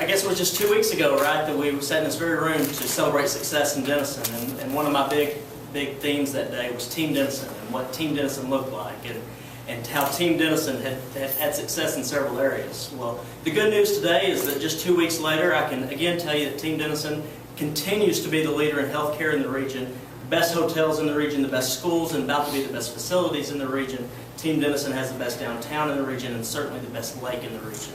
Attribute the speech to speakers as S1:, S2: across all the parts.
S1: guess it was just 2 weeks ago, right, that we sat in this very room to celebrate success in Denison. And one of my big themes that day was Team Denison and what Team Denison looked like, and how Team Denison had success in several areas. Well, the good news today is that just 2 weeks later, I can again tell you that Team Denison continues to be the leader in healthcare in the region, the best hotels in the region, the best schools, and about to be the best facilities in the region. Team Denison has the best downtown in the region and certainly the best lake in the region.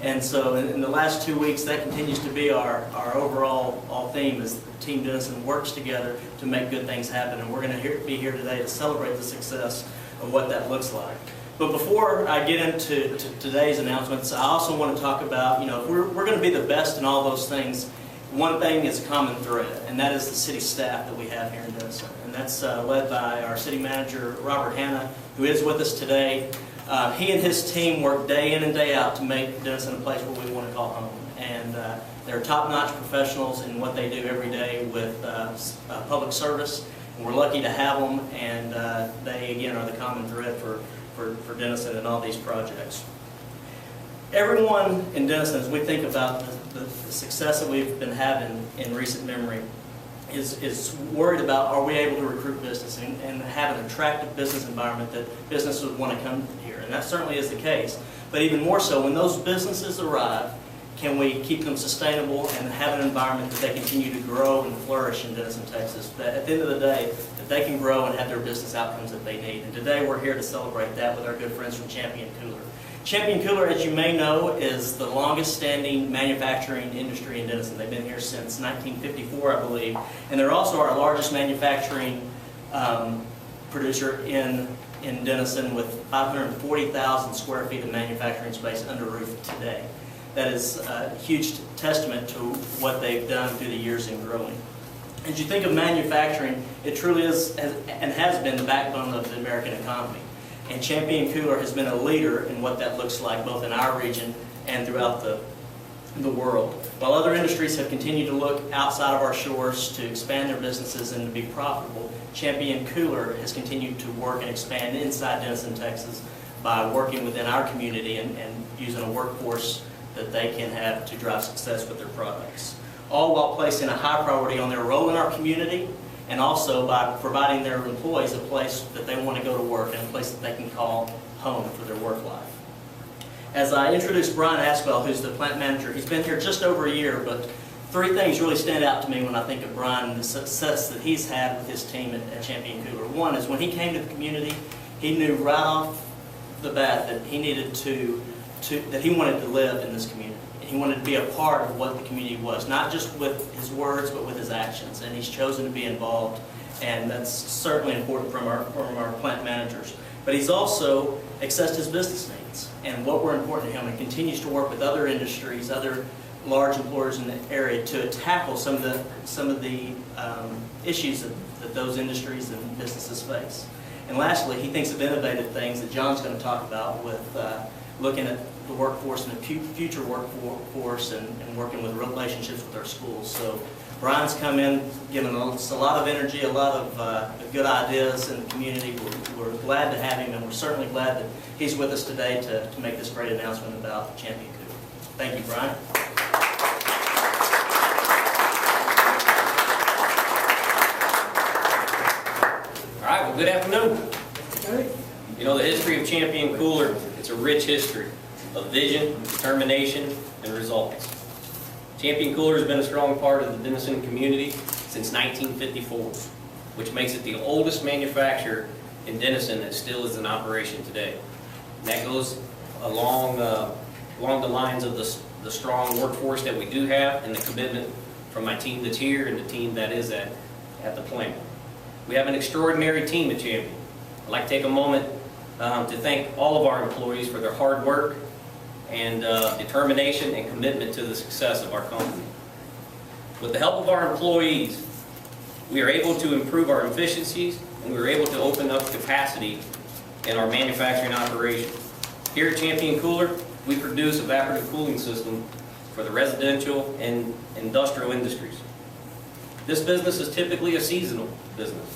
S1: And so in the last 2 weeks, that continues to be our overall theme, is Team Denison works together to make good things happen. And we're going to be here today to celebrate the success of what that looks like. But before I get into today's announcements, I also want to talk about, if we're going to be the best in all those things, one thing is a common thread, and that is the city staff that we have here in Denison. And that's led by our city manager, Robert Hanna, who is with us today. He and his team work day in and day out to make Denison a place where we want to call home. And they're top-notch professionals in what they do every day with public service. And we're lucky to have them, and they, again, are the common thread for Denison and all these projects. Everyone in Denison, as we think about the success that we've been having in recent memory, is worried about, are we able to recruit business and have an attractive business environment that businesses would want to come here. And that certainly is the case. But even more so, when those businesses arrive, can we keep them sustainable and have an environment that they continue to grow and flourish in Denison, Texas? That at the end of the day, that they can grow and have their business outcomes that they need. And today we're here to celebrate that with our good friends from Champion Cooler. Champion Cooler, as you may know, is the longest standing manufacturing industry in Denison. They've been here since 1954, I believe. And they're also our largest manufacturing producer in Denison, with 540,000 square feet of manufacturing space under roof today. That is a huge testament to what they've done through the years in growing. As you think of manufacturing, it truly is and has been the backbone of the American economy. And Champion Cooler has been a leader in what that looks like, both in our region and throughout the world. While other industries have continued to look outside of our shores to expand their businesses and to be profitable, Champion Cooler has continued to work and expand inside Denison, Texas, by working within our community and using a workforce that they can have to drive success with their products. All while placing a high priority on their role in our community, and also by providing their employees a place that they want to go to work and a place that they can call home for their work life. As I introduce Brian Aspel, who's the plant manager, he's been here just over a year, but three things really stand out to me when I think of Brian and the success that he's had with his team at Champion Cooler. One is when he came to the community, he knew right off the bat that he needed that he wanted to live in this community. He wanted to be a part of what the community was, not just with his words, but with his actions. And he's chosen to be involved, and that's certainly important from our plant managers. But he's also accessed his business needs and what were important to him, and continues to work with other industries, other large employers in the area to tackle some of the issues that those industries and businesses face. And lastly, he thinks of innovative things that John's going to talk about with looking at the workforce and the future workforce and working with relationships with our schools. So Brian's come in, giving us a lot of energy, a lot of good ideas in the community. We're glad to have him, and we're certainly glad that he's with us today to make this great announcement about Champion Cooler. Thank you, Brian.
S2: All right, well, good afternoon. You know, the history of Champion Cooler, it's a rich history of vision, determination, and results. Champion Cooler has been a strong part of the Denison community since 1954, which makes it the oldest manufacturer in Denison that still is in operation today. And that goes along the lines of the strong workforce that we do have and the commitment from my team that's here and the team that is at the plant. We have an extraordinary team at Champion. I'd like to take a moment to thank all of our employees for their hard work and determination and commitment to the success of our company. With the help of our employees, we are able to improve our efficiencies, and we are able to open up capacity in our manufacturing operation. Here at Champion Cooler, we produce evaporative cooling system for the residential and industrial industries. This business is typically a seasonal business.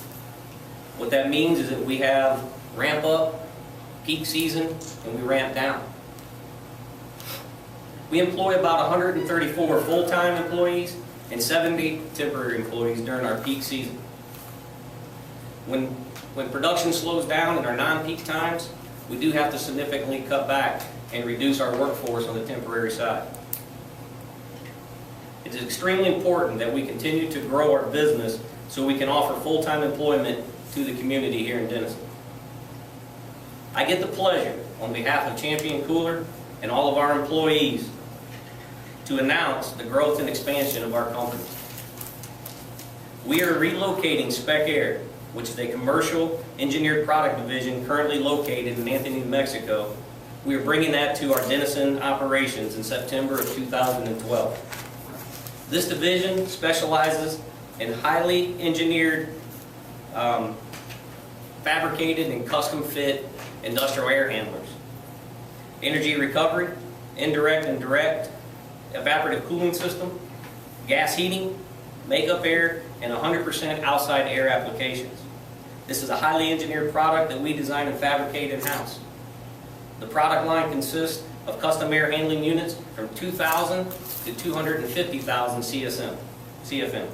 S2: What that means is that we have ramp up, peak season, and we ramp down. We employ about 134 full-time employees and 70 temporary employees during our peak season. When production slows down in our non-peak times, we do have to significantly cut back and reduce our workforce on the temporary side. It is extremely important that we continue to grow our business so we can offer full-time employment to the community here in Denison. I get the pleasure, on behalf of Champion Cooler and all of our employees, to announce the growth and expansion of our company. We are relocating Spec Air, which is a commercial engineered product division currently located in Anthony, New Mexico. We are bringing that to our Denison operations in September of 2012. This division specializes in highly engineered, fabricated and custom fit industrial air handlers, energy recovery, indirect and direct evaporative cooling system, gas heating, makeup air, and 100% outside air applications. This is a highly engineered product that we design and fabricate in-house. The product line consists of custom air handling units from 2,000 to 250,000 CFM.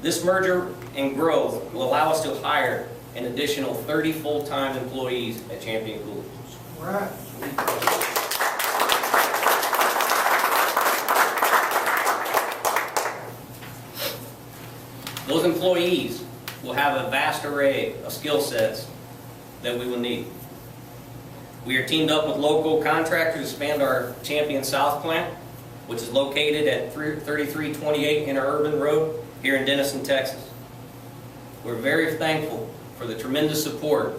S2: This merger and growth will allow us to hire an additional 30 full-time employees at Champion Coolers.
S3: All right.
S2: Those employees will have a vast array of skill sets that we will need. We are teamed up with local contractors to expand our Champion South plant, which is located at 3328 Interurban Road here in Denison, Texas. We're very thankful for the tremendous support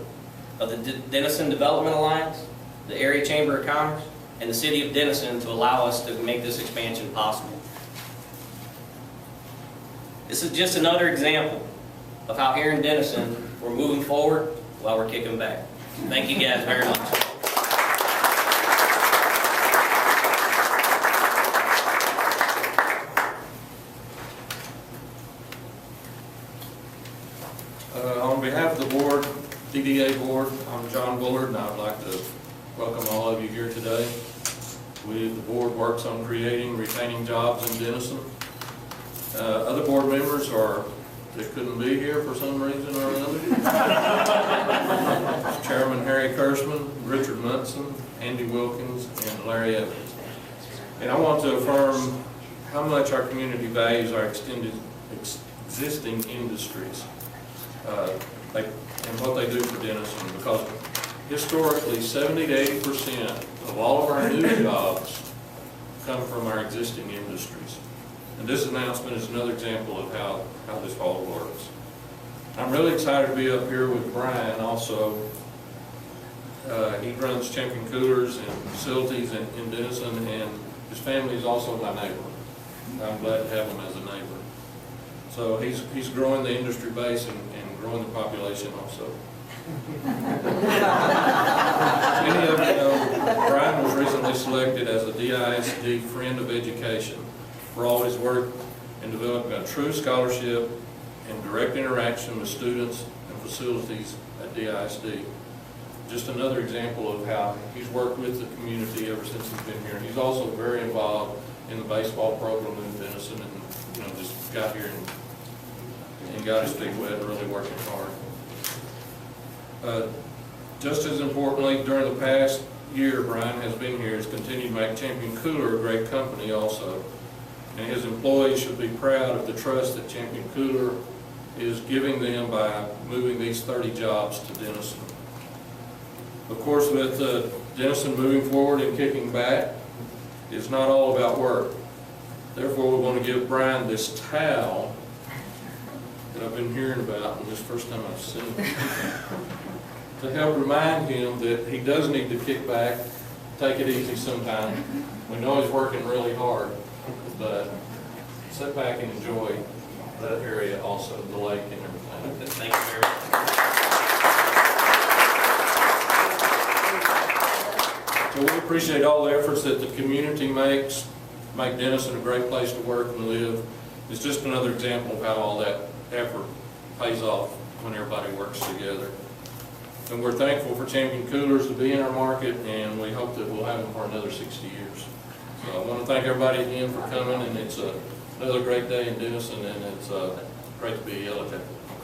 S2: of the Denison Development Alliance, the Area Chamber of Commerce, and the City of Denison to allow us to make this expansion possible. This is just another example of how here in Denison we're moving forward while we're kicking back. Thank you guys very much.
S4: On behalf of the board, DDA board, I'm John Bullard, and I'd like to welcome all of you here today. The board works on creating, retaining jobs in Denison. Other board members that couldn't be here for some reason or another. Chairman Harry Kirschman, Richard Munson, Andy Wilkins, and Larry Evans. And I want to affirm how much our community values our existing industries and what they do for Denison, because historically 70 to 80% of all of our new jobs come from our existing industries. And this announcement is another example of how this all works. I'm really excited to be up here with Brian also. He runs Champion Coolers and facilities in Denison, and his family is also my neighbor. I'm glad to have him as a neighbor. So he's growing the industry base and growing the population also. Many of you know, Brian was recently selected as a DISD Friend of Education for all his work in developing a true scholarship and direct interaction with students and facilities at DISD. Just another example of how he's worked with the community ever since he's been here. He's also very involved in the baseball program in Denison, and just got here and got his feet wet, really working hard. Just as importantly, during the past year Brian has been here, has continued to make Champion Cooler a great company also. And his employees should be proud of the trust that Champion Cooler is giving them by moving these 30 jobs to Denison. Of course, with Denison moving forward and kicking back, it's not all about work. Therefore, we want to give Brian this towel that I've been hearing about, and this is the first time I've seen it, to help remind him that he does need to kick back, take it easy sometime. We know he's working really hard, but sit back and enjoy that area also, the lake and everything.
S2: Thank you very much.
S4: So we appreciate all the efforts that the community makes, make Denison a great place to work and live. It's just another example of how all that effort pays off when everybody works together. And we're thankful for Champion Coolers to be in our market, and we hope that we'll have them for another 60 years. So I want to thank everybody again for coming, and it's another great day in Denison, and it's great to be a Yellow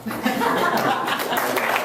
S4: Jacket.